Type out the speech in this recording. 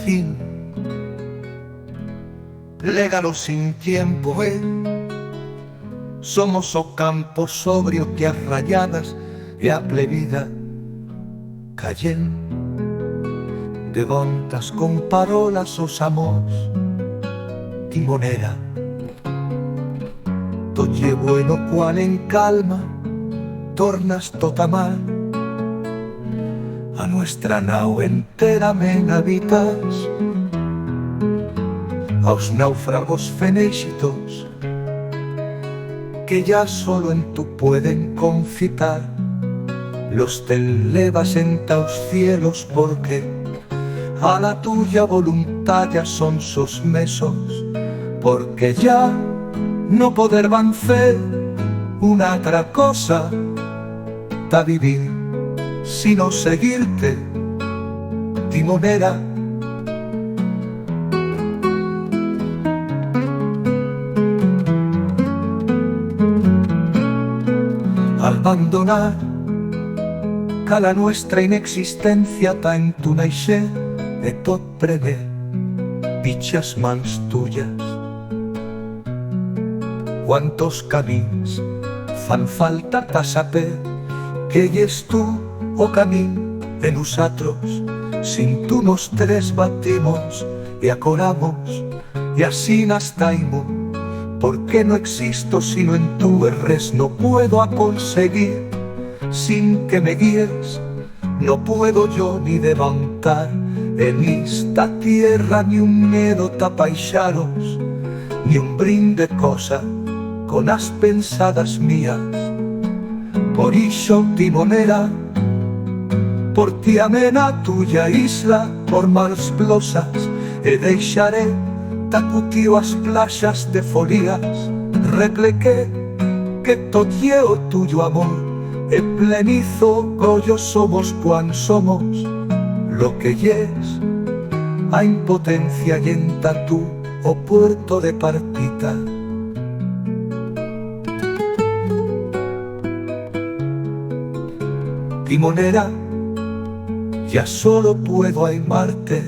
fin. Légalo sin tiempo, somos o campo sobrio que a rayadas e a plebida callen de bontas con parolas os amos timonera. Tolle bueno cual en calma tornas totamar a nuestra nau enteramente habitas, aos náufragos fenéxitos que ya solo en tú pueden concitar. Los te elevas en taos cielos porque a la tuya voluntad ya son sos mesos, porque ya no poder vencer una otra cosa ta vivir sino seguirte, timonera. Al abandonar cala nuestra inexistencia ta en tu naixer de tot pregué pichas mans tuyas. Quantos camins fan falta ta saber que yes tu o camí de nosotros, sin tú nos tres batimos y acoramos y así nastaimos, porque no existo sino en tu res no puedo a conseguir sin que me guíes, no puedo yo ni levantar en esta tierra ni un miedo tapaixaros, ni un brinde cosa con las pensadas mías. Por iso, timonera, por ti amena tuya isla por mars blosas e deixaré tacutío as playas de folías, replequé que tot o tuyo amor e plenizo gollo somos cuan somos lo que yes a impotencia y en tatú o puerto de partita. Timonera, ya solo puedo amarte